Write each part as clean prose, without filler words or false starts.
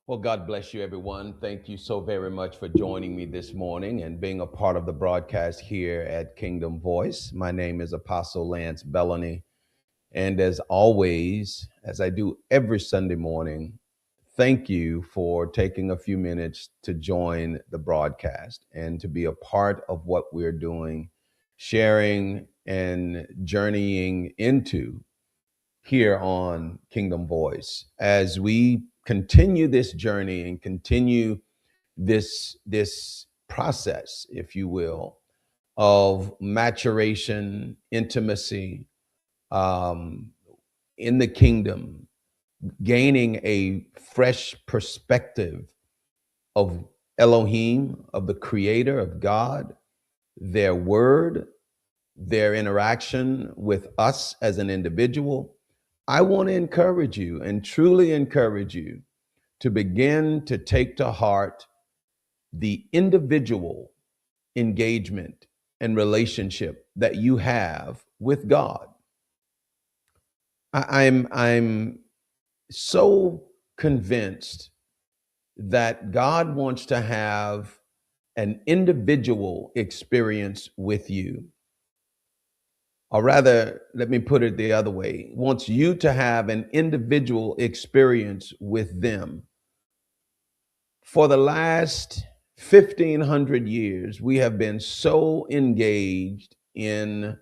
Well, God bless you, everyone. Thank you so very much for joining me this morning and being a part of the broadcast here at Kingdom Voice. My name is Apostle Lance Bellany. And as always, as I do every Sunday morning, thank you for taking a few minutes to join the broadcast and to be a part of what we're doing, sharing and journeying into here on Kingdom Voice as we continue this journey and continue this process, if you will, of maturation, intimacy um, in the kingdom, gaining a fresh perspective of Elohim, of the Creator, of God, their word, their interaction with us as an individual. I want to encourage you and truly encourage you to begin to take to heart the individual engagement and relationship that you have with God. I'm so convinced that God wants to have an individual experience with you. Or rather, let me put it the other way, wants you to have an individual experience with them. For the last 1,500 years, we have been so engaged in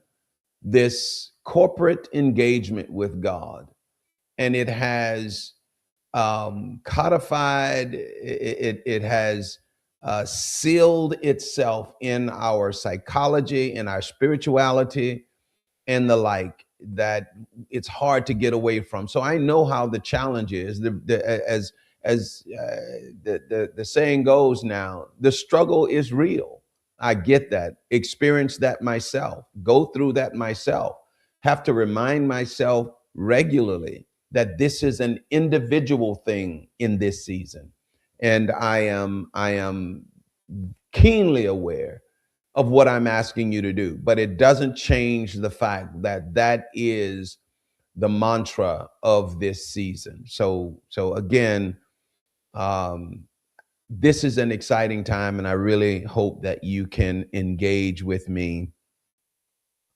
this corporate engagement with God, and it has codified, it has sealed itself in our psychology, in our spirituality, and the like, that it's hard to get away from. So I know how the challenge is. The saying goes now, the struggle is real. I get that. Experience that myself. Go through that myself. Have to remind myself regularly that this is an individual thing in this season, and I am keenly aware of what I'm asking you to do. But it doesn't change the fact that that is the mantra of this season. So again, um, this is an exciting time, and I really hope that you can engage with me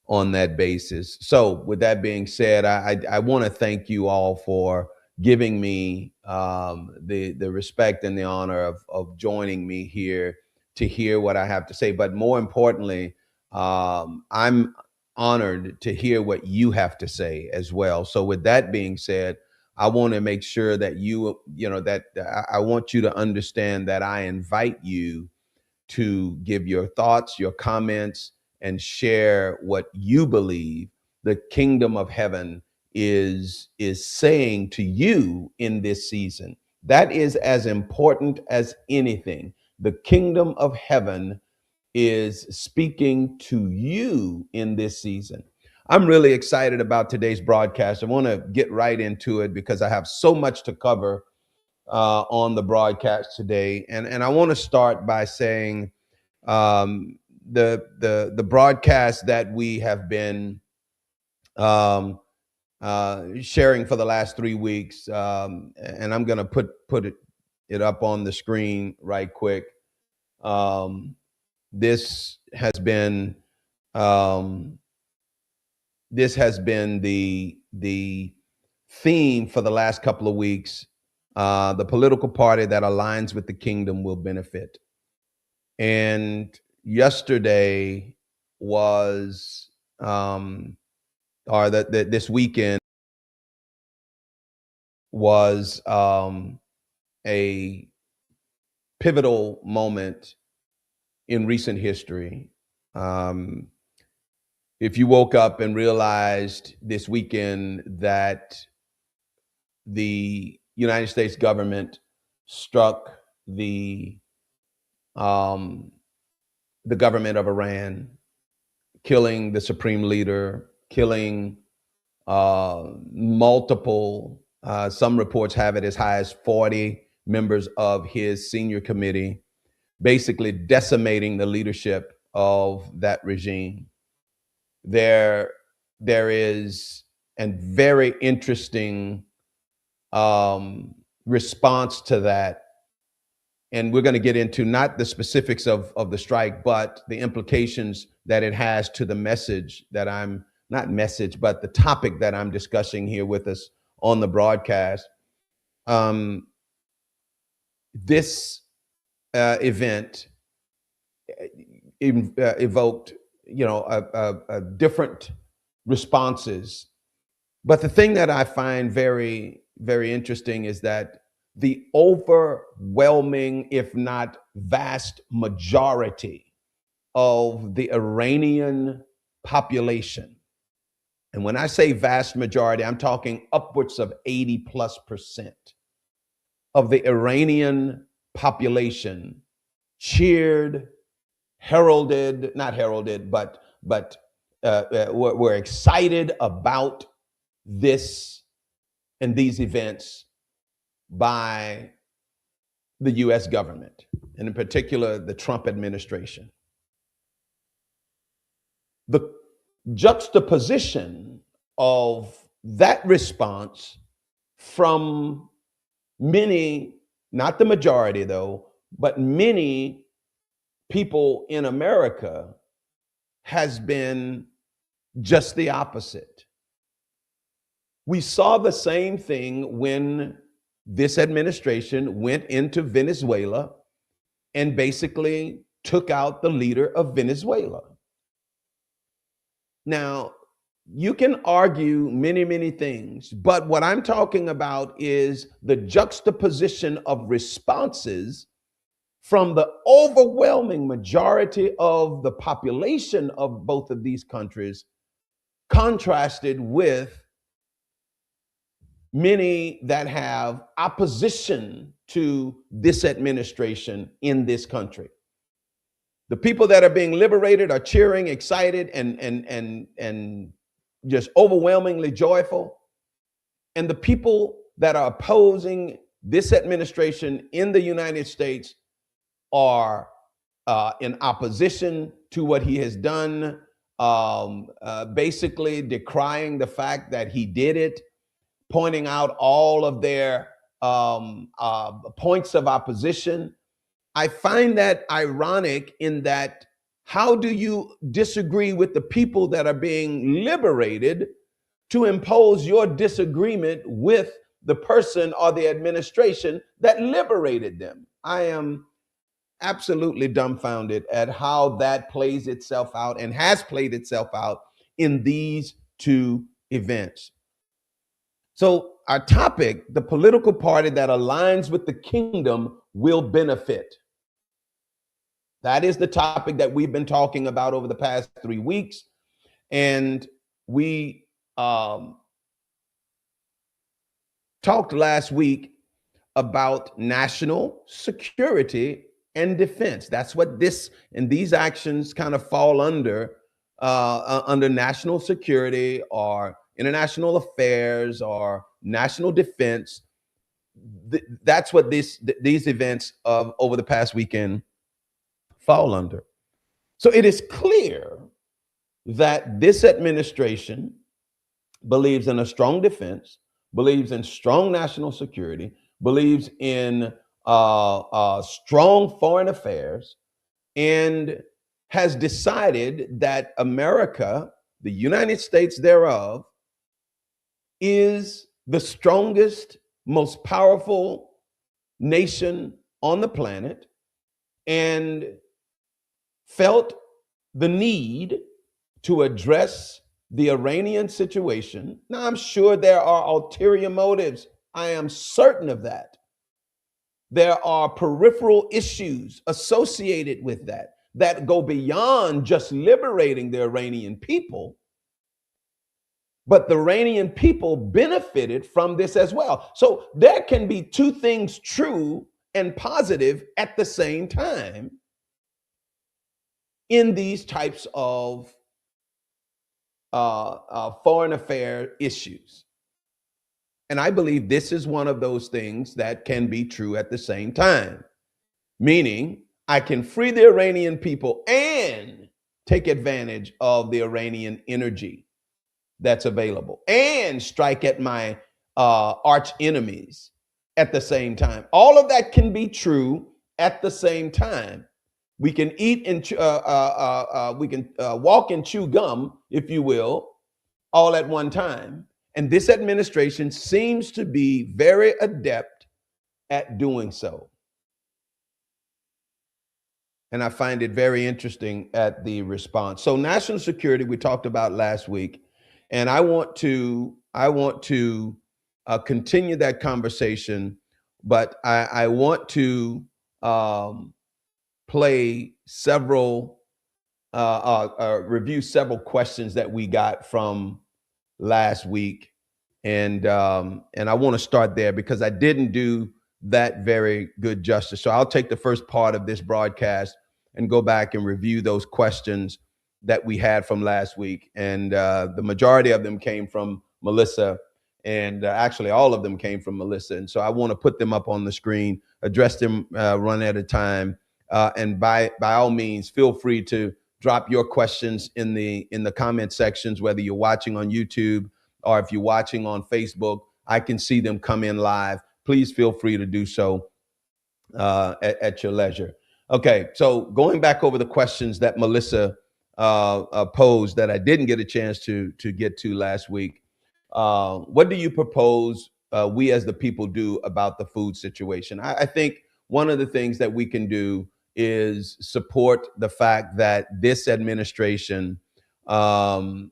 on that basis. So, with that being said, I want to thank you all for giving me the respect and the honor of joining me here to hear what I have to say. But more importantly, I'm honored to hear what you have to say as well. So, with that being said, I want to make sure that you know that I want you to understand that I invite you to give your thoughts, your comments, and share what you believe the kingdom of heaven is saying to you in this season. That is as important as anything. The kingdom of heaven is speaking to you in this season. I'm really excited about today's broadcast. I want to get right into it because I have so much to cover on the broadcast today, and I want to start by saying um, the broadcast that we have been um, sharing for the last 3 weeks, and I'm going to put it up on the screen right quick. Um, this has been um, this has been the theme for the last couple of weeks. The political party that aligns with the kingdom will benefit. And yesterday was, or this weekend was a pivotal moment in recent history. Um, if you woke up and realized this weekend that the United States government struck um, the government of Iran, killing the supreme leader, killing multiple, some reports have it as high as 40 members of his senior committee, basically decimating the leadership of that regime. There, there is a very interesting um, response to that, and we're going to get into not the specifics of the strike, but the implications that it has to the message that I'm not message, but the topic that I'm discussing here with us on the broadcast. Um, this event evoked, different responses. But the thing that I find very, very interesting is that the overwhelming, if not vast majority of the Iranian population, and when I say vast majority, I'm talking upwards of 80+% of the Iranian population cheered, heralded, not heralded, but were excited about this and these events by the US government, and in particular, the Trump administration. The juxtaposition of that response from many, not the majority though, but many people in America has been just the opposite. We saw the same thing when this administration went into Venezuela and basically took out the leader of Venezuela. Now, you can argue many, many things, but what I'm talking about is the juxtaposition of responses from the overwhelming majority of the population of both of these countries, contrasted with many that have opposition to this administration in this country. The people that are being liberated are cheering, excited, and just overwhelmingly joyful. And the people that are opposing this administration in the United States are in opposition to what he has done, basically decrying the fact that he did it, pointing out all of their points of opposition. I find that ironic in that how do you disagree with the people that are being liberated to impose your disagreement with the person or the administration that liberated them? I am absolutely dumbfounded at how that plays itself out and has played itself out in these two events. So our topic, the political party that aligns with the kingdom will benefit. That is the topic that we've been talking about over the past 3 weeks. And we talked last week about national security and defense. That's what this and these actions kind of fall under national security or international affairs or national defense. That's what these events of over the past weekend fall under. So it is clear that this administration believes in a strong defense, believes in strong national security, believes in strong foreign affairs, and has decided that America, the United States thereof, is the strongest, most powerful nation on the planet, and felt the need to address the Iranian situation. Now, I'm sure there are ulterior motives. I am certain of that. There are peripheral issues associated with that go beyond just liberating the Iranian people. But the Iranian people benefited from this as well. So there can be two things true and positive at the same time in these types of foreign affair issues. And I believe this is one of those things that can be true at the same time, meaning I can free the Iranian people and take advantage of the Iranian energy that's available and strike at my arch enemies at the same time. All of that can be true at the same time. We can eat and we can walk and chew gum, if you will, all at one time. And this administration seems to be very adept at doing so. And I find it very interesting at the response. So national security we talked about last week, and I want to continue that conversation, but I want to play several review several questions that we got from last week, and I want to start there because I didn't do that very good justice. So I'll take the first part of this broadcast and go back and review those questions that we had from last week, and the majority of them came from Melissa, and actually all of them came from Melissa. And so I want to put them up on the screen, address them one at a time, and by all means, feel free to drop your questions in the comment sections, whether you're watching on YouTube or if you're watching on Facebook. I can see them come in live. Please feel free to do so at your leisure. Okay, so going back over the questions that Melissa posed that I didn't get a chance to get to last week. What do you propose we as the people do about the food situation? I think one of the things that we can do is support the fact that this administration really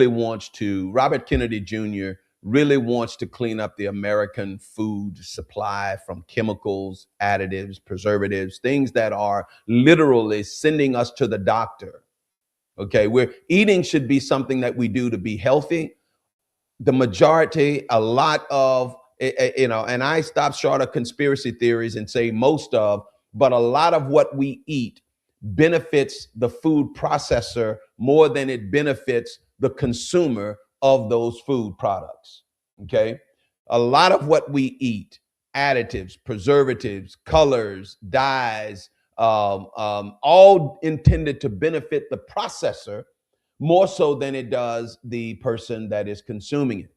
wants to, Robert Kennedy Jr. really wants to clean up the American food supply from chemicals, additives, preservatives, things that are literally sending us to the doctor. Okay, eating should be something that we do to be healthy. The majority, a lot of, and I stop short of conspiracy theories and say most of, but a lot of what we eat benefits the food processor more than it benefits the consumer of those food products. Okay. A lot of what we eat, additives, preservatives, colors, dyes, all intended to benefit the processor more so than it does the person that is consuming it.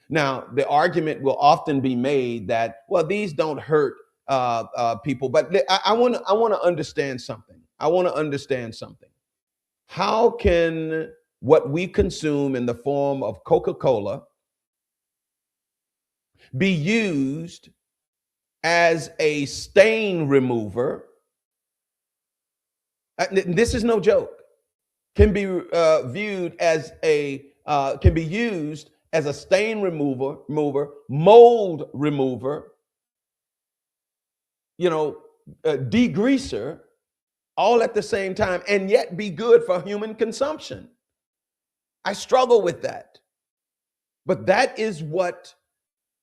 Now, the argument will often be made that, well, these don't hurt people, but I want to understand something. I want to understand something. How can what we consume in the form of Coca-Cola be used as a stain remover? This is no joke. Can be viewed as can be used as a stain remover, mold remover, degreaser, all at the same time, and yet be good for human consumption. I struggle with that. But that is what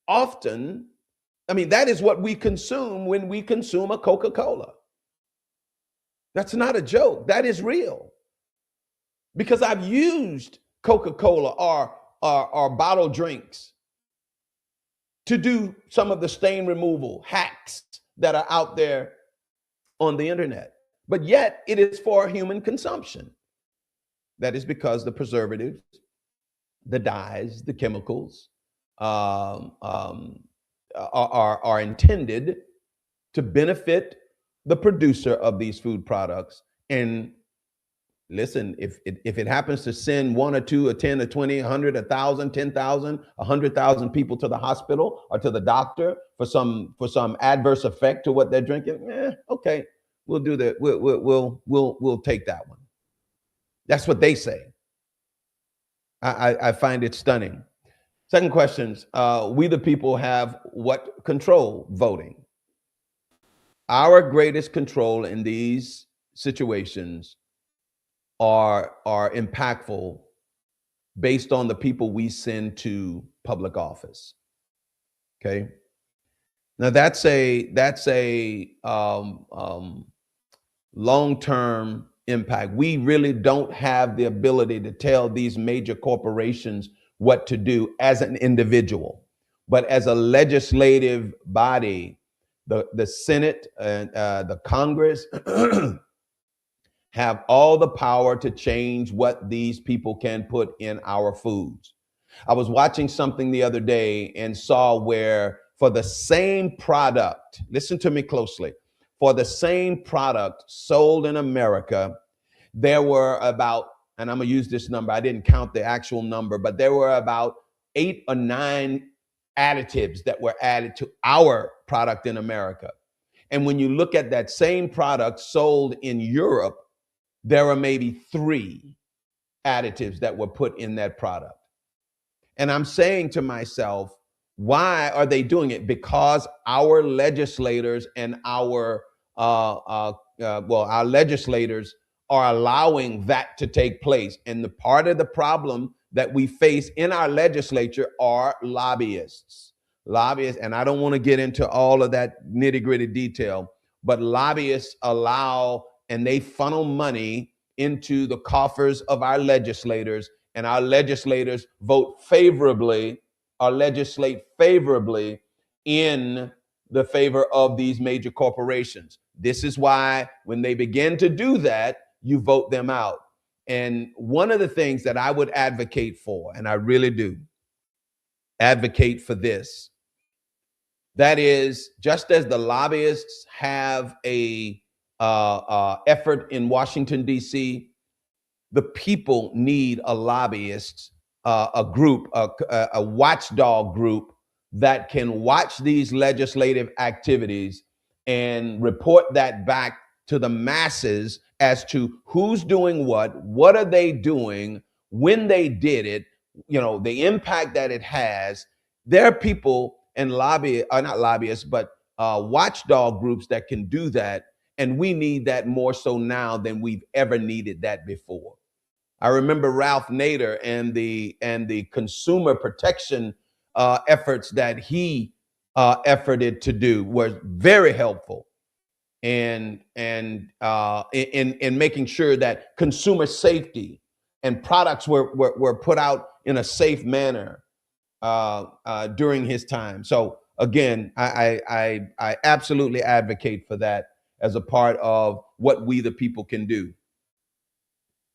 that is what we consume when we consume a Coca-Cola. That's not a joke. That is real. Because I've used Coca-Cola or bottled drinks to do some of the stain removal hacks that are out there on the internet. But yet it is for human consumption. That is because the preservatives, the dyes, the chemicals are intended to benefit the producer of these food products. And listen, if it happens to send 1 or 2 or 10 or 20, 100, 1,000, 10,000, 100,000 people to the hospital or to the doctor for some adverse effect to what they're drinking, okay, we'll do that. We'll take that one. That's what they say. I find it stunning. Second questions. We the people have what control? Voting. Our greatest control in these situations are impactful based on the people we send to public office. Okay. Now that's a long-term impact. We really don't have the ability to tell these major corporations what to do as an individual, but as a legislative body, the Senate and the Congress have all the power to change what these people can put in our foods. I was watching something the other day and saw where for the same product, listen to me closely, for the same product sold in America, there were about, and I'm gonna use this number, I didn't count the actual number, but there were about 8 or 9 additives that were added to our product in America. And when you look at that same product sold in Europe, there are maybe 3 additives that were put in that product. And I'm saying to myself, why are they doing it? Because our legislators and our legislators are allowing that to take place. And the part of the problem that we face in our legislature are lobbyists. Lobbyists, and I don't want to get into all of that nitty-gritty detail, but lobbyists allow and they funnel money into the coffers of our legislators, and our legislators vote favorably or legislate favorably in the favor of these major corporations. This is why when they begin to do that, you vote them out. And one of the things that I would advocate for, and I really do advocate for this, that is, just as the lobbyists have a effort in Washington, D.C., the people need a lobbyist, a group, a watchdog group that can watch these legislative activities and report that back to the masses as to who's doing what are they doing, when they did it, the impact that it has. There are people and not lobbyists, but watchdog groups that can do that. And we need that more so now than we've ever needed that before. I remember Ralph Nader and the consumer protection efforts that he efforted to do was very helpful in making sure that consumer safety and products were put out in a safe manner during his time. So again, I absolutely advocate for that as a part of what we the people can do.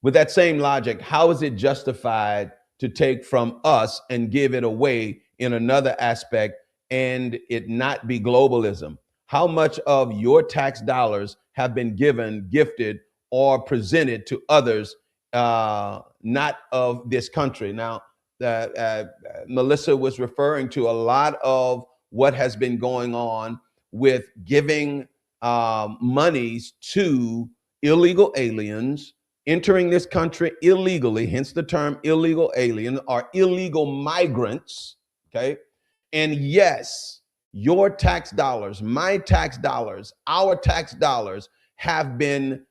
With that same logic, how is it justified to take from us and give it away in another aspect and it not be globalism? How much of your tax dollars have been gifted, or presented to others not of this country? Now, Melissa was referring to a lot of what has been going on with giving monies to illegal aliens entering this country illegally, hence the term illegal alien or illegal migrants, okay? And yes, your tax dollars, my tax dollars, our tax dollars have been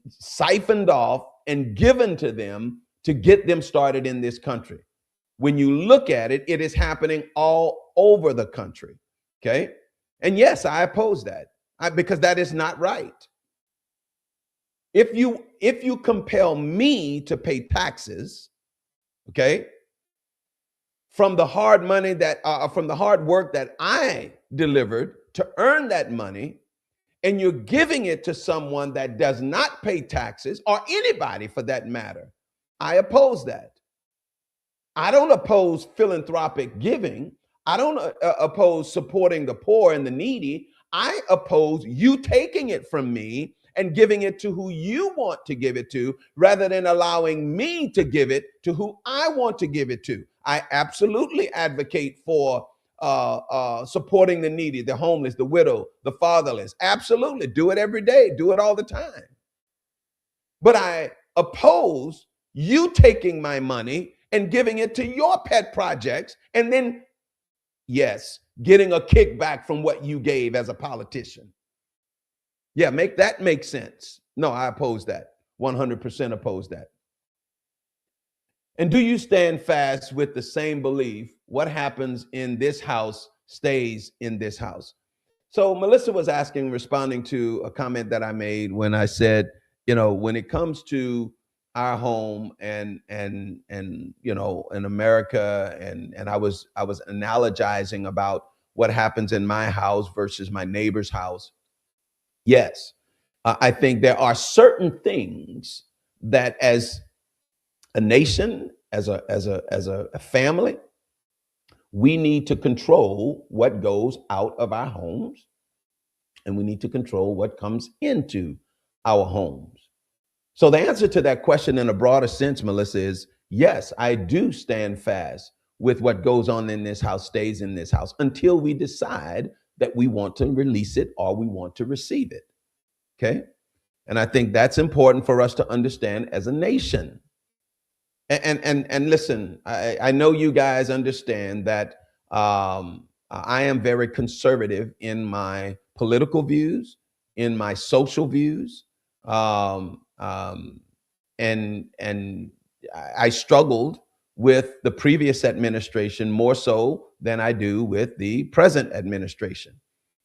siphoned off and given to them to get them started in this country. When you look at it, it is happening all over the country, okay? And yes, I oppose that because that is not right. If you compel me to pay taxes, okay, from the hard money from the hard work that I delivered to earn that money, and you're giving it to someone that does not pay taxes, or anybody for that matter, I oppose that. I don't oppose philanthropic giving. I don't oppose supporting the poor and the needy. I oppose you taking it from me and giving it to who you want to give it to, rather than allowing me to give it to who I want to give it to. I absolutely advocate for supporting the needy, the homeless, the widow, the fatherless. Absolutely. Do it every day. Do it all the time. But I oppose you taking my money and giving it to your pet projects, and then, yes, getting a kickback from what you gave as a politician. Yeah, make that make sense. No, I oppose that. 100% oppose that. And do you stand fast with the same belief? What happens in this house stays in this house. So Melissa was responding to a comment that I made when I said, when it comes to our home and in America, and I was analogizing about what happens in my house versus my neighbor's house. Yes, I think there are certain things that, as a nation, as a family, We need to control what goes out of our homes, and we need to control what comes into our homes. So the answer to that question in a broader sense, Melissa, is yes, I do stand fast with what goes on in this house stays in this house until we decide that we want to release it or we want to receive it. Okay. And I think that's important for us to understand as a nation. And listen, I know you guys understand that I am very conservative in my political views, in my social views, um, um, and I struggled with the previous administration more so than I do with the present administration.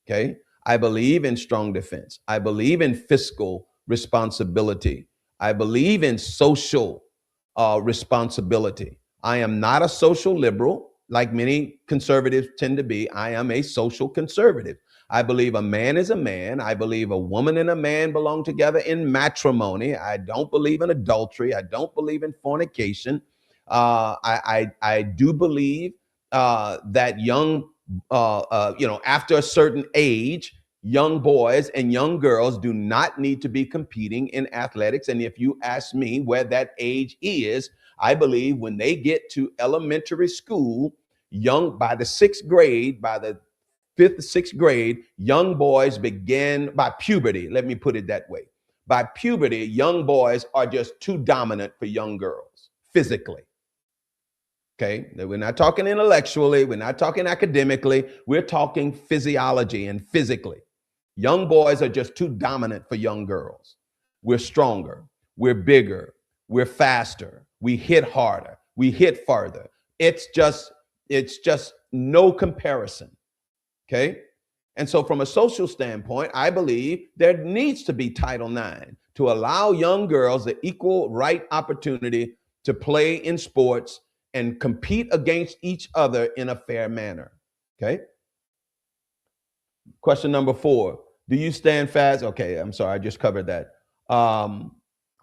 Okay, I believe in strong defense. I believe in fiscal responsibility. I believe in social responsibility. I am not a social liberal like many conservatives tend to be. I am a social conservative. I believe a man is a man. I believe a woman and a man belong together in matrimony. I don't believe in adultery. I don't believe in fornication. I do believe that young, after a certain age, young boys and young girls do not need to be competing in athletics. And if you ask me where that age is, I believe when they get to elementary school, by the sixth grade, by the fifth, sixth grade, young boys begin by puberty. Let me put it that way. By puberty, young boys are just too dominant for young girls physically. Okay, we're not talking intellectually, we're not talking academically, we're talking physiology and physically. Young boys are just too dominant for young girls. We're stronger, we're bigger, we're faster, we hit harder, we hit farther. It's just no comparison. Okay? And so from a social standpoint, I believe there needs to be Title IX to allow young girls the equal right opportunity to play in sports and compete against each other in a fair manner. Okay? Question number 4. Do you stand fast? Okay, I'm sorry, I just covered that.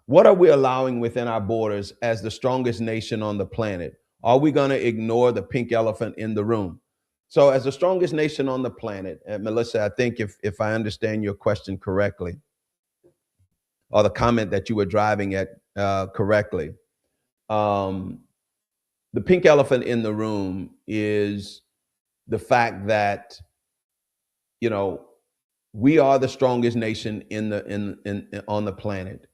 What are we allowing within our borders as the strongest nation on the planet? Are we going to ignore the pink elephant in the room? So as the strongest nation on the planet, Melissa, I think if I understand your question correctly, or the comment that you were driving at correctly, the pink elephant in the room is the fact that, we are the strongest nation on the planet.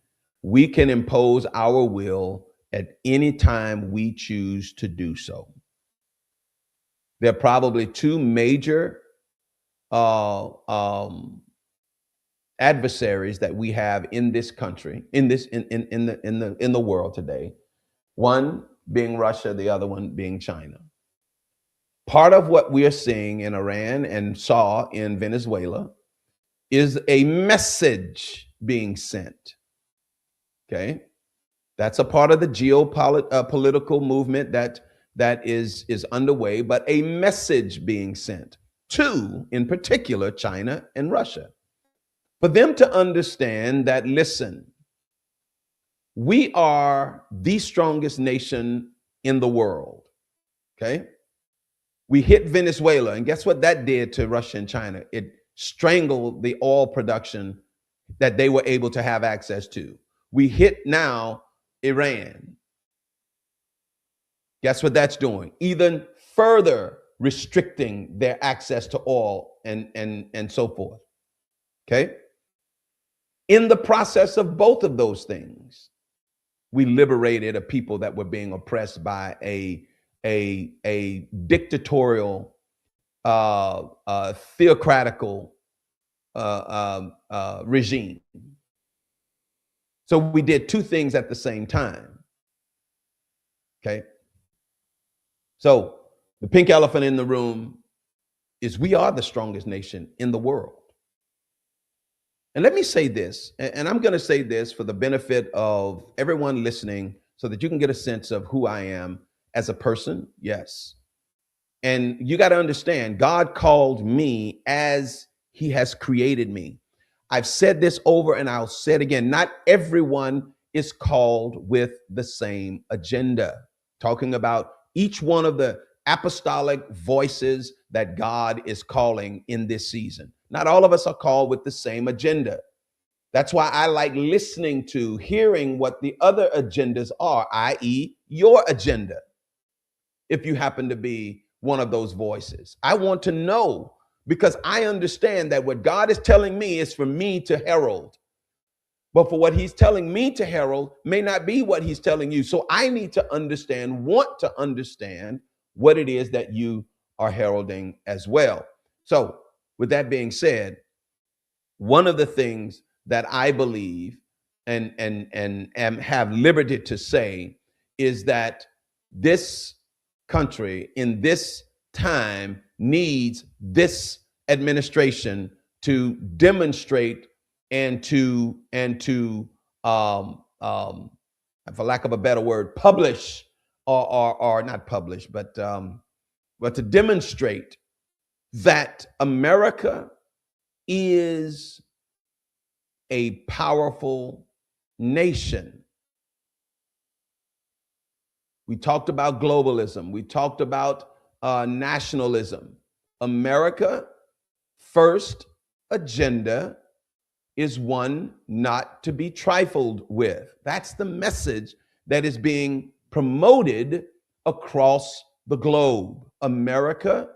We can impose our will at any time we choose to do so. There are probably two major adversaries that we have in this country, in the world today. One being Russia, the other one being China. Part of what we are seeing in Iran and saw in Venezuela is a message being sent. Okay, that's a part of the geopolitical movement that is underway, but a message being sent to, in particular, China and Russia, for them to understand that, listen, we are the strongest nation in the world. Okay, we hit Venezuela, and guess what that did to Russia and China? It strangled the oil production that they were able to have access to. We hit now Iran. Guess what that's doing? Even further restricting their access to oil and so forth. Okay? In the process of both of those things, we liberated a people that were being oppressed by a dictatorial, theocratical regime. So we did two things at the same time. Okay. So the pink elephant in the room is we are the strongest nation in the world. And let me say this, and I'm going to say this for the benefit of everyone listening so that you can get a sense of who I am as a person. Yes. And you got to understand, God called me as he has created me. I've said this over and I'll say it again. Not everyone is called with the same agenda. Talking about each one of the apostolic voices that God is calling in this season. Not all of us are called with the same agenda. That's why I like listening to, hearing what the other agendas are, i.e., your agenda, if you happen to be one of those voices. I want to know, because I understand that what God is telling me is for me to herald. But for what he's telling me to herald may not be what he's telling you. So I need to understand, want to understand what it is that you are heralding as well. So with that being said, one of the things that I believe and have liberty to say is that this country in this time needs this administration to demonstrate and to for lack of a better word, publish or not publish, but to demonstrate that America is a powerful nation. We talked about globalism. We talked about nationalism. America first agenda is one not to be trifled with. That's the message that is being promoted across the globe. America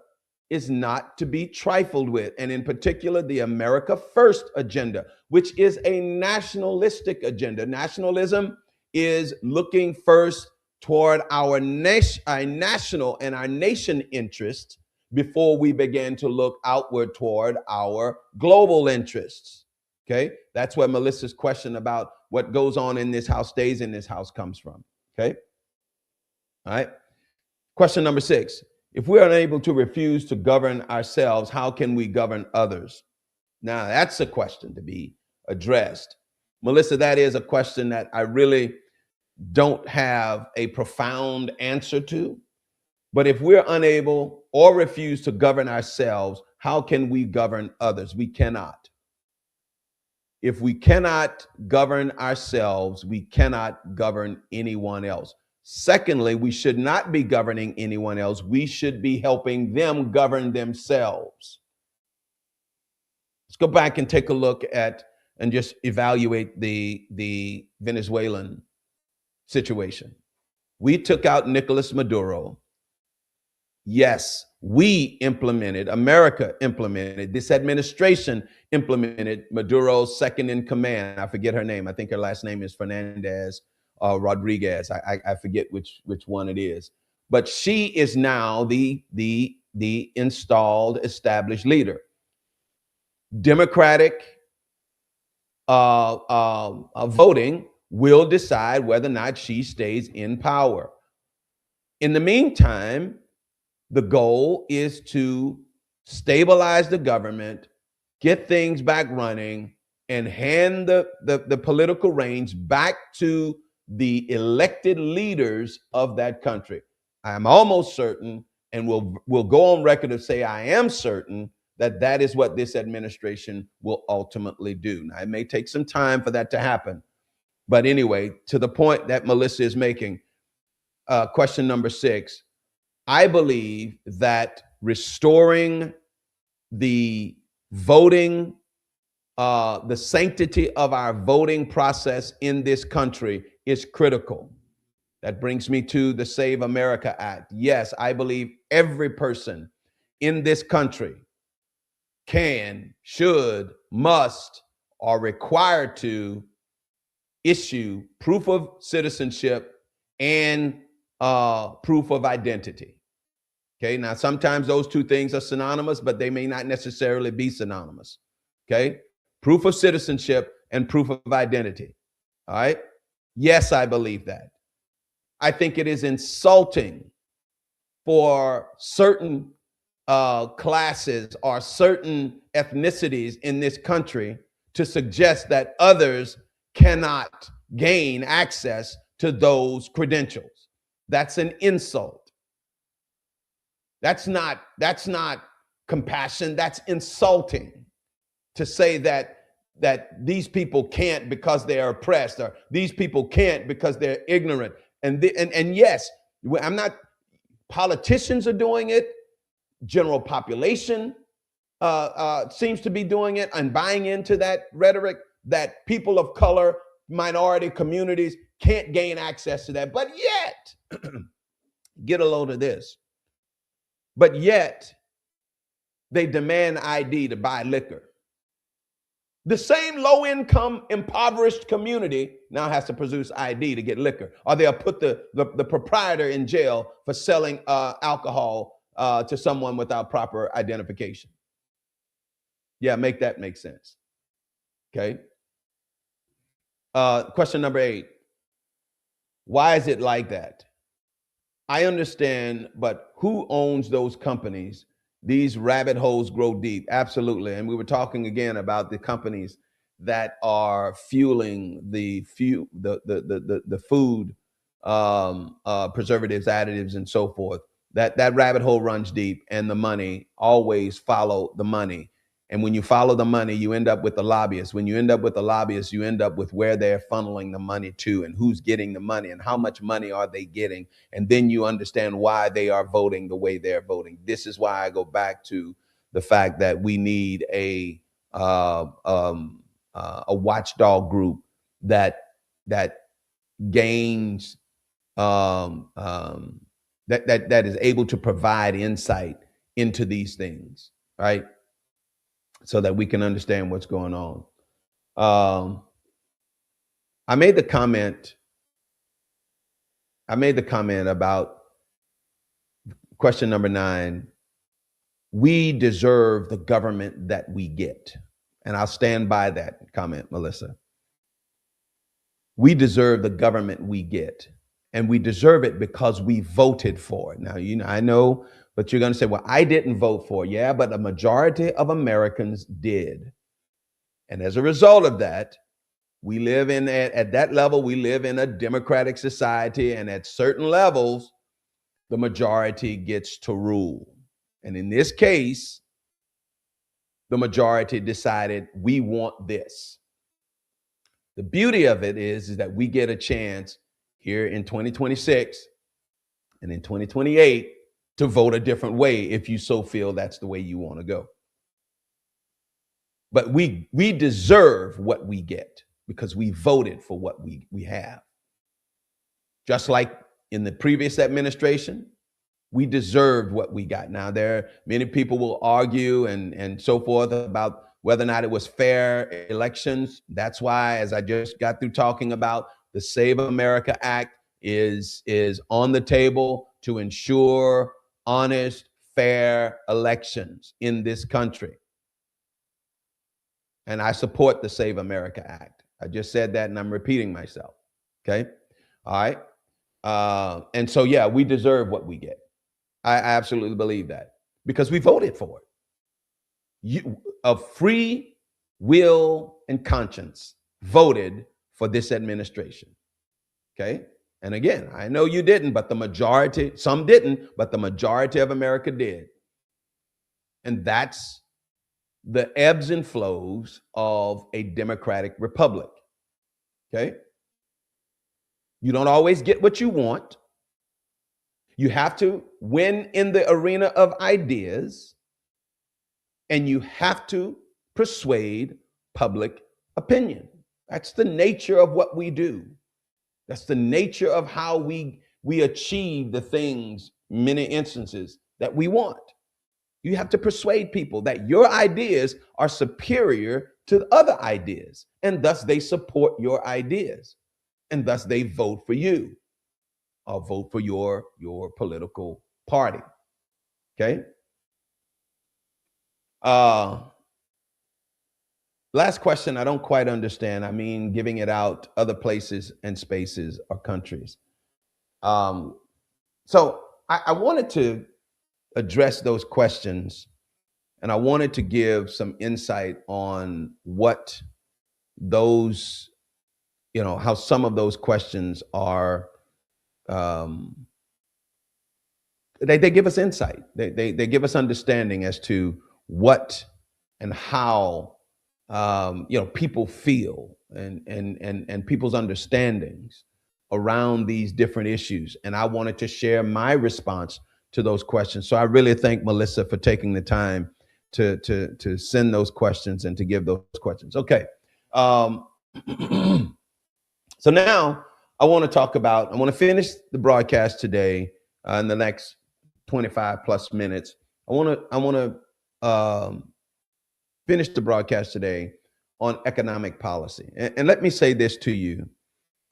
is not to be trifled with, and in particular, the America First agenda, which is a nationalistic agenda. Nationalism is looking first toward our national and our nation interests before we begin to look outward toward our global interests. Okay, that's where Melissa's question about what goes on in this house stays in this house comes from. Okay, all right. Question number 6. If we are unable to refuse to govern ourselves, how can we govern others? Now, that's a question to be addressed. Melissa, that is a question that I really don't have a profound answer to. But if we're unable or refuse to govern ourselves, how can we govern others? We cannot. If we cannot govern ourselves, we cannot govern anyone else. Secondly, we should not be governing anyone else. We should be helping them govern themselves. Let's go back and take a look at and just evaluate the Venezuelan situation. We took out Nicolas Maduro. Yes, we implemented, America implemented, this administration implemented Maduro's second in command. I forget her name. I think her last name is Fernandez Rodriguez. I forget which one it is. But she is now the installed, established leader. Democratic voting will decide whether or not she stays in power. In the meantime, the goal is to stabilize the government, get things back running, and hand the political reins back to the elected leaders of that country. I'm almost certain, and we'll go on record to say I am certain, that that is what this administration will ultimately do. Now, it may take some time for that to happen. But anyway, to the point that Melissa is making, question number 6, I believe that restoring the voting, the sanctity of our voting process in this country is critical. That brings me to the Save America Act. Yes, I believe every person in this country can, should, must, are required to issue proof of citizenship and proof of identity. Okay, now sometimes those two things are synonymous, but they may not necessarily be synonymous. Okay, proof of citizenship and proof of identity. All right. Yes, I believe that. I think it is insulting for certain classes or certain ethnicities in this country to suggest that others cannot gain access to those credentials. That's an insult. That's not compassion. That's insulting to say that these people can't because they're oppressed, or these people can't because they're ignorant. And yes, I'm not. Politicians are doing it. General population seems to be doing it and buying into that rhetoric that people of color, minority communities can't gain access to that. But yet, get a load of this. But yet, they demand ID to buy liquor. The same low income, impoverished community now has to produce ID to get liquor, or they'll put the proprietor in jail for selling alcohol to someone without proper identification. Yeah, make that make sense. Okay. Question number 8. Why is it like that? I understand, but who owns those companies? These rabbit holes grow deep. Absolutely. And we were talking again about the companies that are fueling the food preservatives, additives, and so forth. That rabbit hole runs deep, and the money always follow the money. And when you follow the money, you end up with the lobbyists. When you end up with the lobbyists, you end up with where they're funneling the money to and who's getting the money and how much money are they getting. And then you understand why they are voting the way they're voting. This is why I go back to the fact that we need a watchdog group that gains that is able to provide insight into these things, right? So that we can understand what's going on. I made the comment about question number 9. We deserve the government that we get. And I'll stand by that comment, Melissa. We deserve the government we get. And we deserve it because we voted for it. Now, I know, but you're going to say, well, I didn't vote for it. Yeah, but a majority of Americans did. And as a result of that, we live at that level, we live in a democratic society. And at certain levels, the majority gets to rule. And in this case, the majority decided we want this. The beauty of it is that we get a chance here in 2026 and in 2028 to vote a different way if you so feel that's the way you want to go. But we deserve what we get because we voted for what we have. Just like in the previous administration, we deserved what we got. Now, many people will argue and so forth about whether or not it was fair elections. That's why, as I just got through talking about, the Save America Act is on the table to ensure honest, fair elections in this country. And I support the Save America Act. I just said that and I'm repeating myself. Okay. All right. And so, yeah, we deserve what we get. I absolutely believe that because we voted for it. Of free will and conscience voted for this administration. Okay. And again, I know you didn't, but the majority, some didn't, but the majority of America did. And that's the ebbs and flows of a democratic republic. Okay. You don't always get what you want. You have to win in the arena of ideas, and you have to persuade public opinion. That's the nature of what we do. That's the nature of how we achieve the things, many instances, that we want. You have to persuade people that your ideas are superior to other ideas, and thus they support your ideas, and thus they vote for you or vote for your political party. Okay. Last question, I don't quite understand. I mean, giving it out other places and spaces or countries. So I wanted to address those questions, and I wanted to give some insight on what those, how some of those questions are. They give us insight. They give us understanding as to what and how people feel and people's understandings around these different issues. And I wanted to share my response to those questions. So I really thank Melissa for taking the time to send those questions and to give those questions. Okay. Um, so now I want to finish the broadcast today in the next 25 plus minutes. I want to finish the broadcast today on economic policy. And let me say this to you.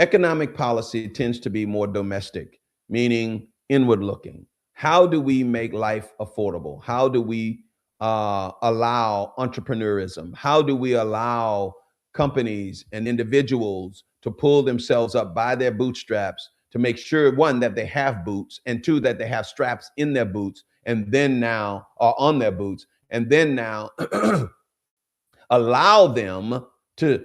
Economic policy tends to be more domestic, meaning inward looking. How do we make life affordable? How do we allow entrepreneurism? How do we allow companies and individuals to pull themselves up by their bootstraps to make sure, one, that they have boots, and two, that they have straps in their boots and then now are on their boots, and then now allow them to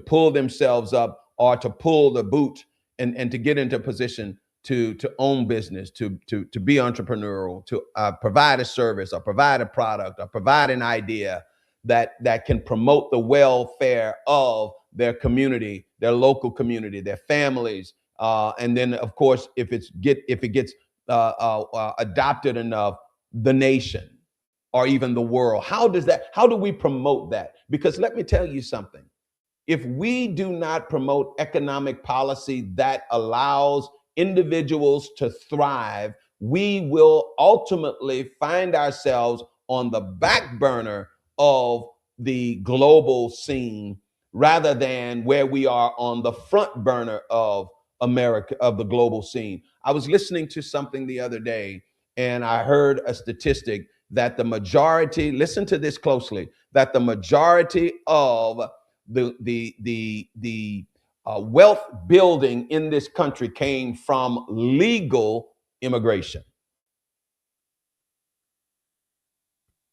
pull themselves up or to pull the boot and to get into a position to own business, to be entrepreneurial, to provide a service or provide a product or provide an idea that can promote the welfare of their community, their local community, their families, and then of course if it gets adopted enough, the nation or even the world. How do we promote that? Because let me tell you something. If we do not promote economic policy that allows individuals to thrive, we will ultimately find ourselves on the back burner of the global scene rather than where we are on the front burner of America, of the global scene. I was listening to something the other day and I heard a statistic that the majority, listen to this closely, that the majority of the wealth building in this country came from legal immigration.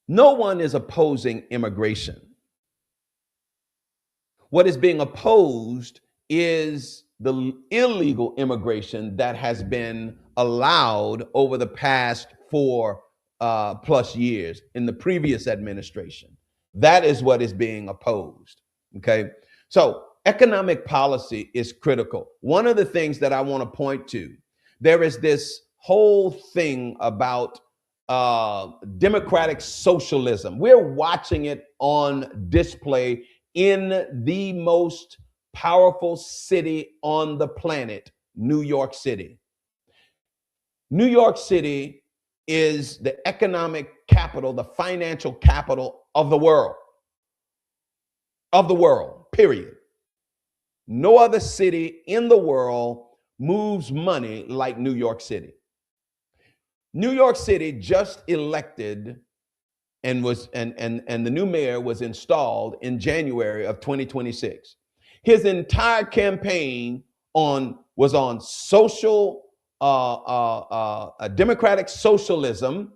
No one is opposing immigration. What is being opposed is the illegal immigration that has been allowed over the past 4 plus years in the previous administration. That is what is being opposed. Okay. So economic policy is critical. One of the things that I want to point to, there is this whole thing about democratic socialism. We're watching it on display in the most powerful city on the planet, New York City. New York City is the economic capital, the financial capital of the world. Of the world, period. No other city in the world moves money like New York City. New York City just elected and the new mayor was installed in January of 2026. His entire campaign was on social democratic socialism,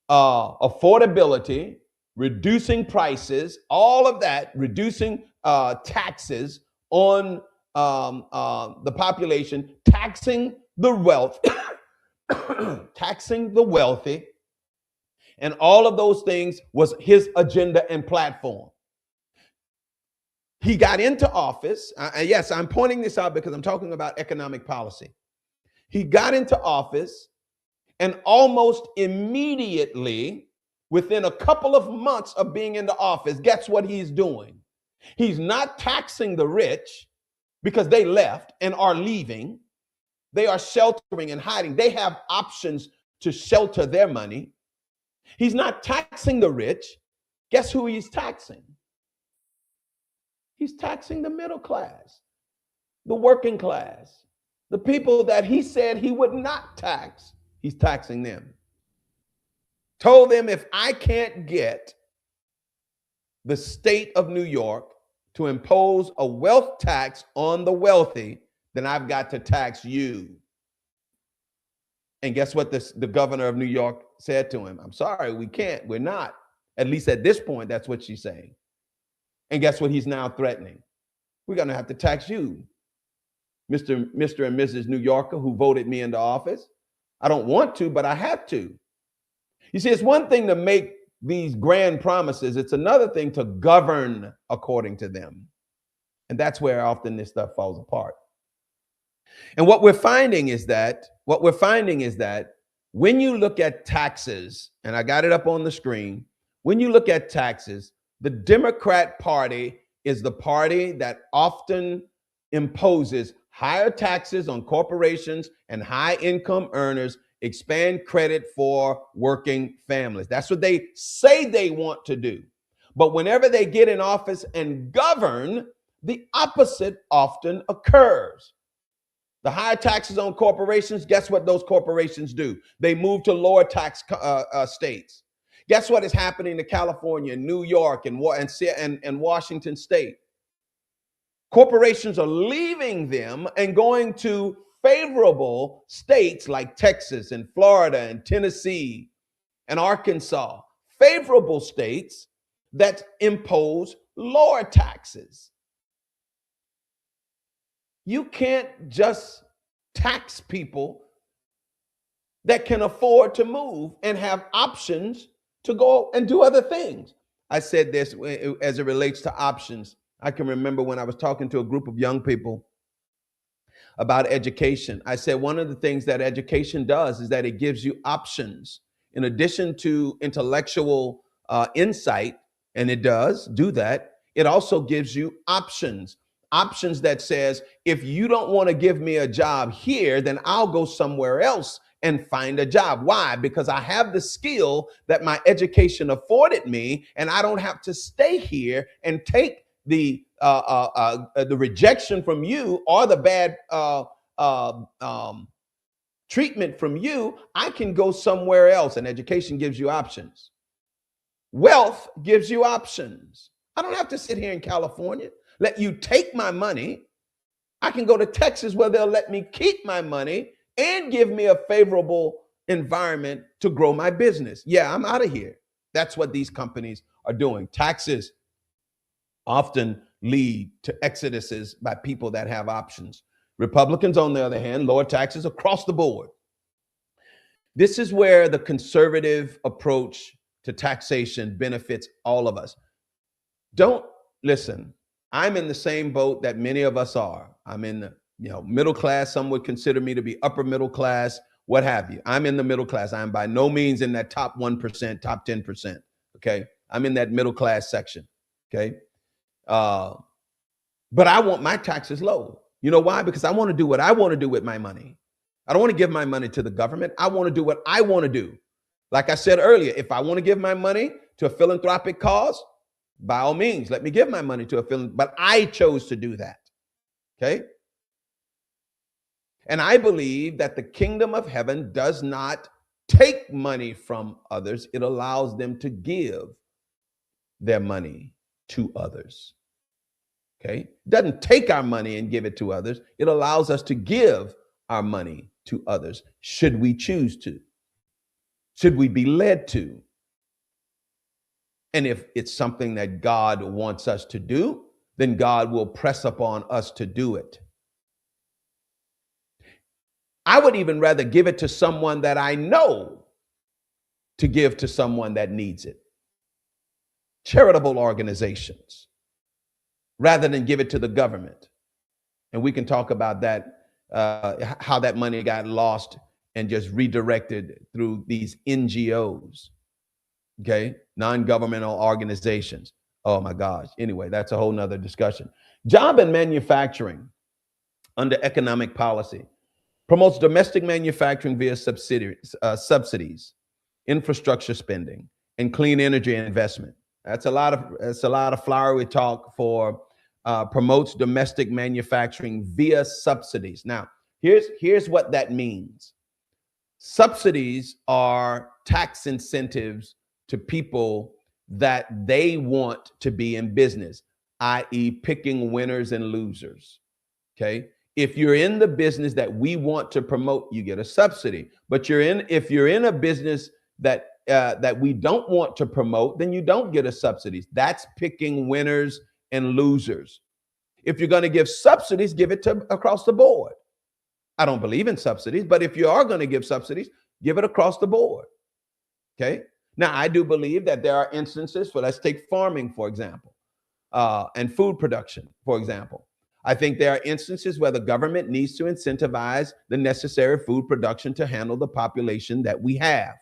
affordability, reducing prices, all of that, reducing taxes on the population, taxing the wealth, taxing the wealthy, and all of those things was his agenda and platform. He got into office. Yes, I'm pointing this out because I'm talking about economic policy. He got into office and almost immediately, within a couple of months of being into office, guess what he's doing? He's not taxing the rich because they left and are leaving. They are sheltering and hiding. They have options to shelter their money. He's not taxing the rich. Guess who he's taxing? He's taxing the middle class, the working class, the people that he said he would not tax. He's taxing them. Told them, if I can't get the state of New York to impose a wealth tax on the wealthy, then I've got to tax you. And guess what the governor of New York said to him? I'm sorry, we can't. We're not. At least at this point, that's what she's saying. And guess what he's now threatening? We're going to have to tax you, Mr. and Mrs. New Yorker who voted me into office. I don't want to, but I have to. You see, it's one thing to make these grand promises. It's another thing to govern according to them. And that's where often this stuff falls apart. And what we're finding is that When you look at taxes, and I got it up on the screen, when you look at taxes, the Democrat Party is the party that often imposes higher taxes on corporations and high income earners, expand credit for working families. That's what they say they want to do. But whenever they get in office and govern, the opposite often occurs. The higher taxes on corporations, guess what those corporations do? They move to lower tax states. Guess what is happening to California, New York, and Washington State? Corporations are leaving them and going to favorable states like Texas and Florida and Tennessee and Arkansas, favorable states that impose lower taxes. You can't just tax people that can afford to move and have options to go and do other things. I said this as it relates to options. I can remember when I was talking to a group of young people about education. I said one of the things that education does is that it gives you options. In addition to intellectual insight, and it does do that, it also gives you options. Options that says, if you don't want to give me a job here, then I'll go somewhere else and find a job. Why? Because I have the skill that my education afforded me, and I don't have to stay here and take the rejection from you or the bad treatment from you. I can go somewhere else, and education gives you options. Wealth gives you options. I don't have to sit here in California, let you take my money. I can go to Texas where they'll let me keep my money and give me a favorable environment to grow my business. Yeah, I'm out of here. That's what these companies are doing. Taxes often lead to exoduses by people that have options. Republicans, on the other hand, lower taxes across the board. This is where the conservative approach to taxation benefits all of us. Don't listen. I'm in the same boat that many of us are. I'm in the middle class. Some would consider me to be upper middle class, what have you. I'm in the middle class. I'm by no means in that top 1%, top 10%. Okay. I'm in that middle class section. Okay. But I want my taxes low. You know why? Because I want to do what I want to do with my money. I don't want to give my money to the government. I want to do what I want to do. Like I said earlier, if I want to give my money to a philanthropic cause, by all means, let me give my money to a philanthropic, but I chose to do that. Okay? And I believe that the kingdom of heaven does not take money from others. It allows them to give their money to others. Okay? It doesn't take our money and give it to others. It allows us to give our money to others, should we choose to, should we be led to. And if it's something that God wants us to do, then God will press upon us to do it. I would even rather give it to someone that I know to give to someone that needs it. Charitable organizations, rather than give it to the government. And we can talk about that, how that money got lost and just redirected through these NGOs, okay? Non-governmental organizations. Oh my gosh. Anyway, that's a whole nother discussion. Job and manufacturing under economic policy promotes domestic manufacturing via subsidies, infrastructure spending, and clean energy investment. That's a lot of flowery talk for promotes domestic manufacturing via subsidies. Now, here's what that means. Subsidies are tax incentives to people that they want to be in business, i.e., picking winners and losers. Okay. If you're in the business that we want to promote, you get a subsidy. But if you're in a business that we don't want to promote, then you don't get a subsidy. That's picking winners and losers. If you're going to give subsidies, give it to across the board. I don't believe in subsidies, but if you are going to give subsidies, give it across the board. Okay. Now, I do believe that there are instances for, let's take farming, for example, and food production, for example. I think there are instances where the government needs to incentivize the necessary food production to handle the population that we have.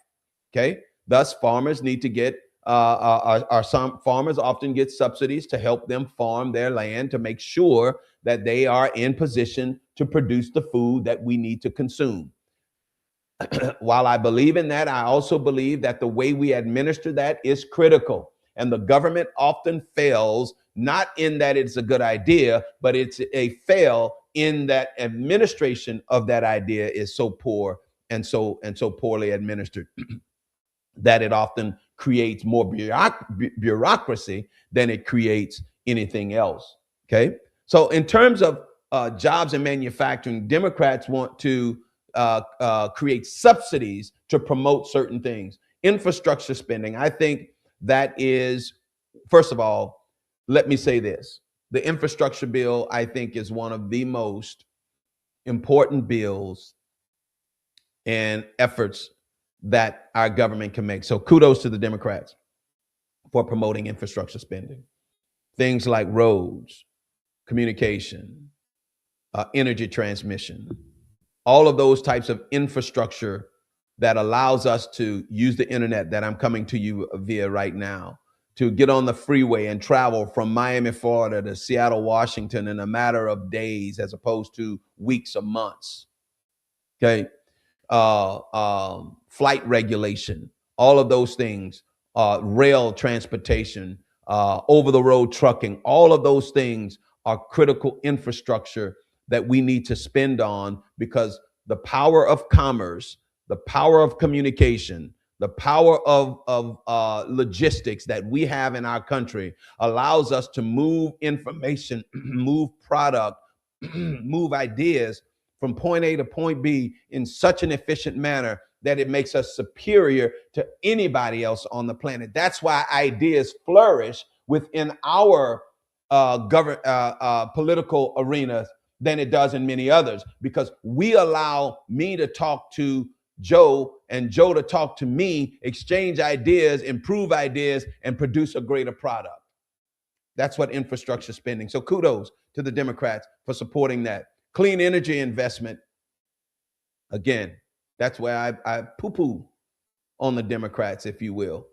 Okay. Thus, farmers need to get, some farmers often get subsidies to help them farm their land to make sure that they are in position to produce the food that we need to consume. While I believe in that, I also believe that the way we administer that is critical. And the government often fails, not in that it's a good idea, but it's a fail in that administration of that idea is so poor and so poorly administered that it often creates more bureaucracy than it creates anything else. Okay. So in terms of jobs and manufacturing, Democrats want to create subsidies to promote certain things. Infrastructure spending, I think that is, first of all, let me say this. The infrastructure bill, I think, is one of the most important bills and efforts that our government can make. So kudos to the Democrats for promoting infrastructure spending. Things like roads, communication, energy transmission, all of those types of infrastructure that allows us to use the internet that I'm coming to you via right now, to get on the freeway and travel from Miami, Florida to Seattle, Washington in a matter of days as opposed to weeks or months. Okay. Flight regulation, all of those things, rail transportation, over the road trucking, all of those things are critical infrastructure that we need to spend on, because the power of commerce, the power of communication, the power of logistics that we have in our country allows us to move information, move product, move ideas from point A to point B in such an efficient manner that it makes us superior to anybody else on the planet. That's why ideas flourish within our political arenas than it does in many others, because we allow me to talk to Joe and Joe to talk to me, exchange ideas, improve ideas, and produce a greater product. That's what infrastructure spending. So kudos to the Democrats for supporting that. Clean energy investment. Again, that's where I poo-poo on the Democrats, if you will,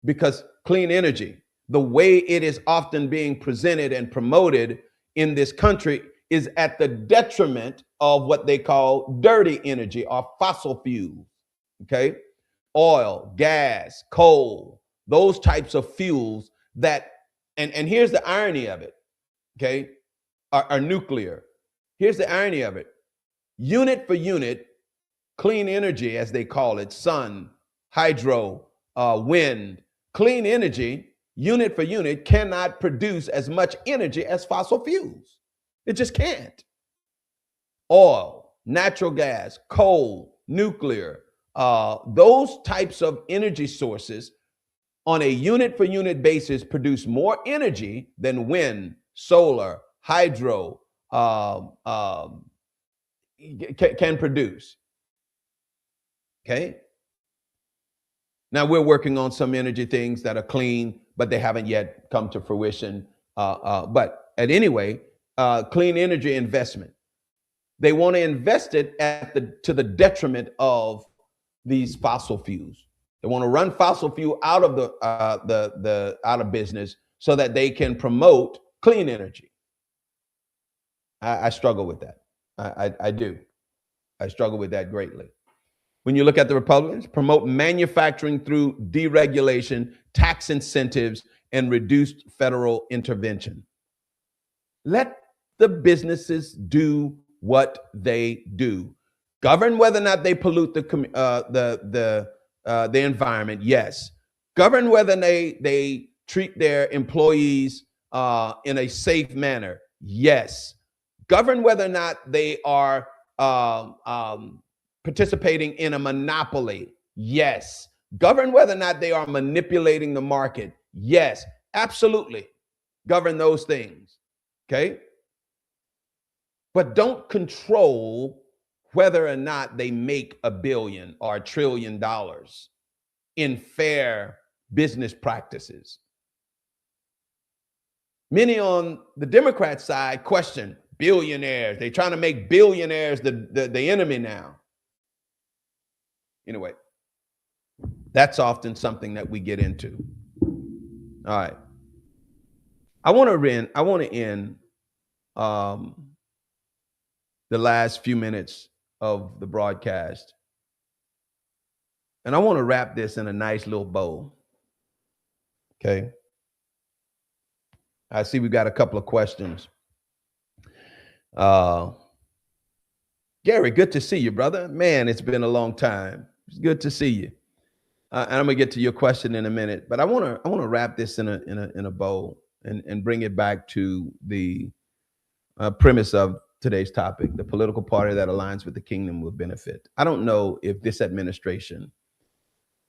because clean energy, the way it is often being presented and promoted in this country, is at the detriment of what they call dirty energy or fossil fuels. Okay. Oil, gas, coal, those types of fuels that, and here's the irony of it. Okay. Are nuclear. Here's the irony of it. Unit for unit, clean energy, as they call it, sun, hydro, wind, clean energy, unit for unit, cannot produce as much energy as fossil fuels. It just can't. Oil, natural gas, coal, nuclear, those types of energy sources on a unit for unit basis produce more energy than wind, solar, hydro can produce. Okay. Now we're working on some energy things that are clean, but they haven't yet come to fruition. But at any rate, clean energy investment, they want to invest it to the detriment of these fossil fuels. They want to run fossil fuel out of out of business so that they can promote clean energy. I struggle with that. I do. I struggle with that greatly. When you look at the Republicans, promote manufacturing through deregulation, tax incentives, and reduced federal intervention. Let the businesses do what they do. Govern whether or not they pollute the environment. Yes. Govern whether they treat their employees in a safe manner. Yes. Govern whether or not they are participating in a monopoly. Yes. Govern whether or not they are manipulating the market. Yes, absolutely. Govern those things. Okay. But don't control whether or not they make $1 billion or $1 trillion in fair business practices. Many on the Democrat side question, Billionaires. They're trying to make billionaires the enemy now. Anyway, that's often something that we get into. All right. I want to end the last few minutes of the broadcast. And I want to wrap this in a nice little bow. Okay. I see we got a couple of questions. Gary, good to see you, brother. Man, it's been a long time. It's good to see you. And I'm gonna get to your question in a minute, but I want to wrap this in a bow and bring it back to the premise of today's topic: the political party that aligns with the kingdom will benefit. I don't know if this administration,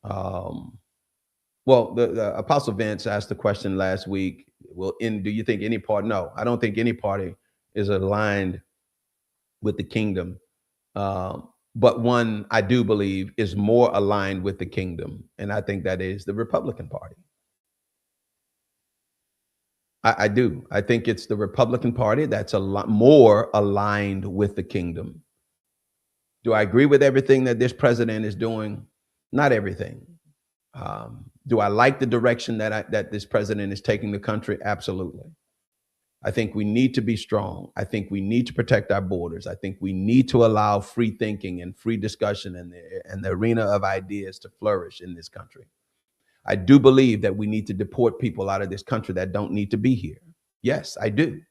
well, the Apostle Vince asked the question last week. Well, do you think any party? No, I don't think any party is aligned with the kingdom. But one I do believe is more aligned with the kingdom, and I think that is the Republican Party. I do. I think it's the Republican Party that's a lot more aligned with the kingdom. Do I agree with everything that this president is doing? Not everything. Do I like the direction that this president is taking the country? Absolutely. I think we need to be strong. I think we need to protect our borders. I think we need to allow free thinking and free discussion and the arena of ideas to flourish in this country. I do believe that we need to deport people out of this country that don't need to be here. Yes, I do.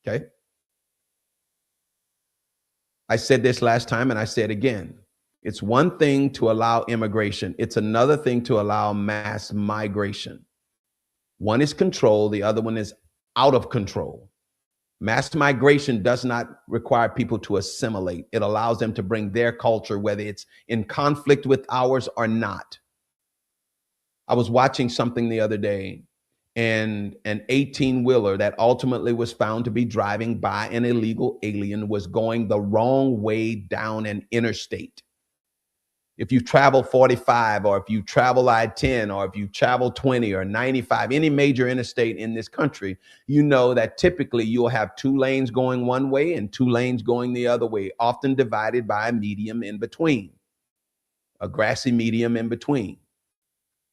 Okay. I said this last time and I say it again. It's one thing to allow immigration. It's another thing to allow mass migration. One is control, the other one is out of control. Mass migration does not require people to assimilate. It allows them to bring their culture, whether it's in conflict with ours or not. I was watching something the other day, and an 18-wheeler that ultimately was found to be driving by an illegal alien was going the wrong way down an interstate. If you travel 45, or if you travel I-10, or if you travel 20 or 95, any major interstate in this country, you know that typically you'll have 2 lanes going one way and 2 lanes going the other way, often divided by a medium in between, a grassy medium in between.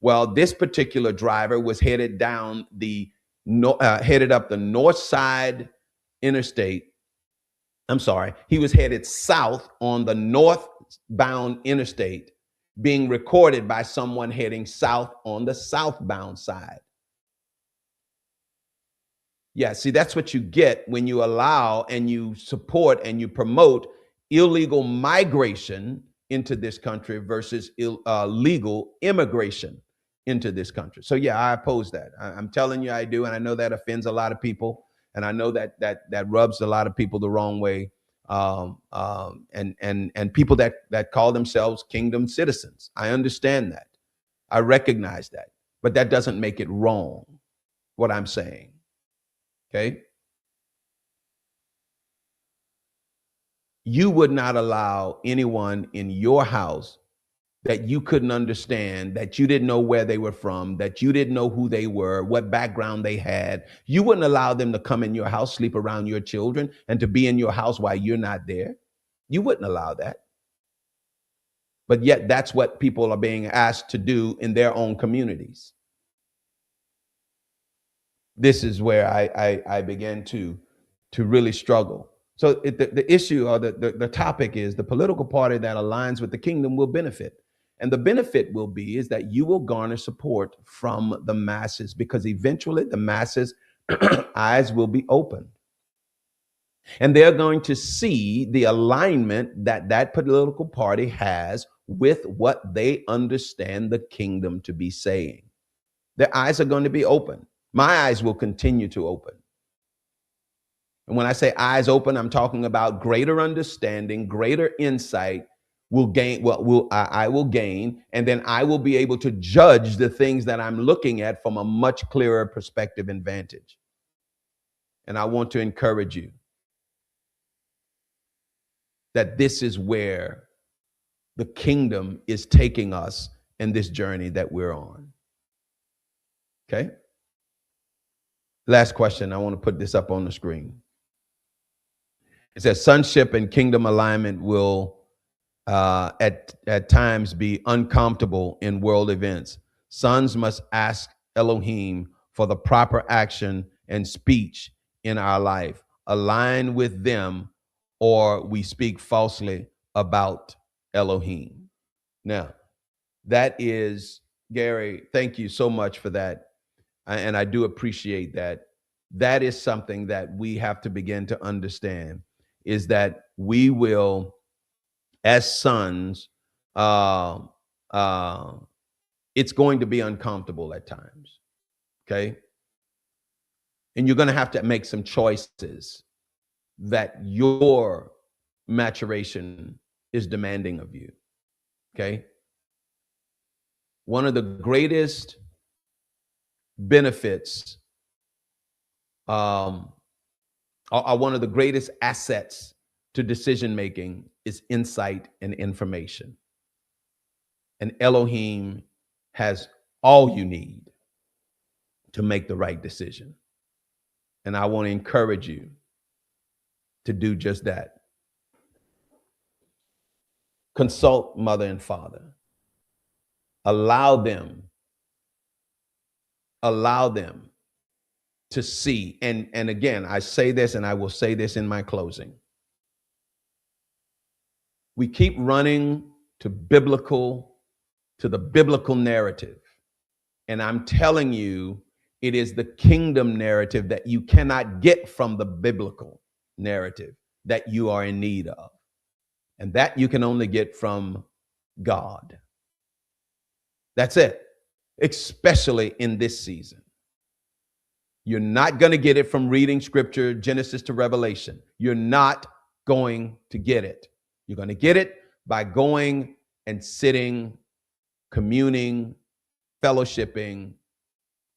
Well, this particular driver was headed up the north side interstate. I'm sorry, he was headed south on the northbound interstate, being recorded by someone heading south on the southbound side. Yeah, see, that's what you get when you allow and you support and you promote illegal migration into this country versus legal immigration into this country. So yeah, I oppose that. I'm telling you, I do, and I know that offends a lot of people, and I know that rubs a lot of people the wrong way. And people that call themselves kingdom citizens. I understand that. I recognize that, but that doesn't make it wrong. What I'm saying. Okay. You would not allow anyone in your house that you couldn't understand, that you didn't know where they were from, that you didn't know who they were, what background they had. You wouldn't allow them to come in your house, sleep around your children, and to be in your house while you're not there. You wouldn't allow that. But yet that's what people are being asked to do in their own communities. This is where I began to really struggle. So the issue, or the topic is, the political party that aligns with the kingdom will benefit. And the benefit will be is that you will garner support from the masses, because eventually the masses' eyes will be opened. And they're going to see the alignment that political party has with what they understand the kingdom to be saying. Their eyes are going to be open. My eyes will continue to open. And when I say eyes open, I'm talking about greater understanding, greater insight will gain. I will gain, and then I will be able to judge the things that I'm looking at from a much clearer perspective and vantage. And I want to encourage you that this is where the kingdom is taking us in this journey that we're on. Okay? Last question. I want to put this up on the screen. It says sonship and kingdom alignment will at times be uncomfortable in world events. Sons must ask Elohim for the proper action and speech in our life, align with them, or we speak falsely about Elohim. Now, that is, Gary, thank you so much for that. And I do appreciate that. That is something that we have to begin to understand is that we will, as sons, uh, uh, it's going to be uncomfortable at times. Okay. And you're going to have to make some choices that your maturation is demanding of you. Okay. One of the greatest benefits, are one of the greatest assets to decision making is insight and information. And Elohim has all you need to make the right decision. And I want to encourage you to do just that. Consult mother and father. Allow them to see. And again, I say this and I will say this in my closing. We keep running to the biblical narrative. And I'm telling you, it is the kingdom narrative that you cannot get from the biblical narrative that you are in need of. And that you can only get from God. That's it, especially in this season. You're not going to get it from reading scripture, Genesis to Revelation. You're not going to get it. You're going to get it by going and sitting, communing, fellowshipping,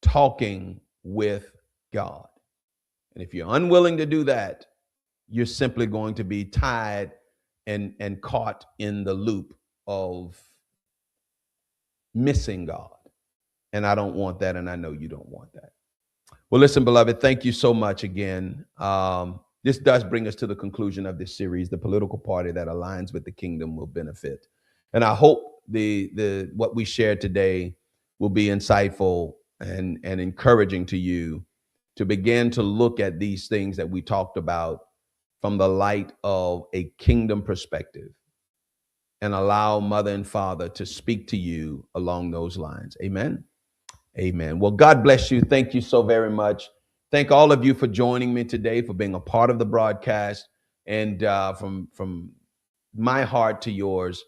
talking with God. And if you're unwilling to do that, you're simply going to be tied and caught in the loop of missing God. And I don't want that, and I know you don't want that. Well, listen, beloved, thank you so much again. This does bring us to the conclusion of this series. The political party that aligns with the kingdom will benefit. And I hope the what we shared today will be insightful and encouraging to you to begin to look at these things that we talked about from the light of a kingdom perspective and allow mother and father to speak to you along those lines. Amen. Amen. Well, God bless you. Thank you so very much. Thank all of you for joining me today, for being a part of the broadcast. And from my heart to yours,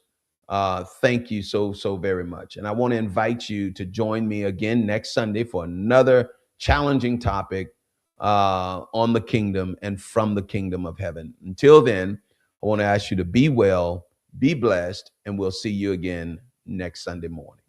thank you so very much. And I want to invite you to join me again next Sunday for another challenging topic on the kingdom and from the kingdom of heaven. Until then, I want to ask you to be well, be blessed, and we'll see you again next Sunday morning.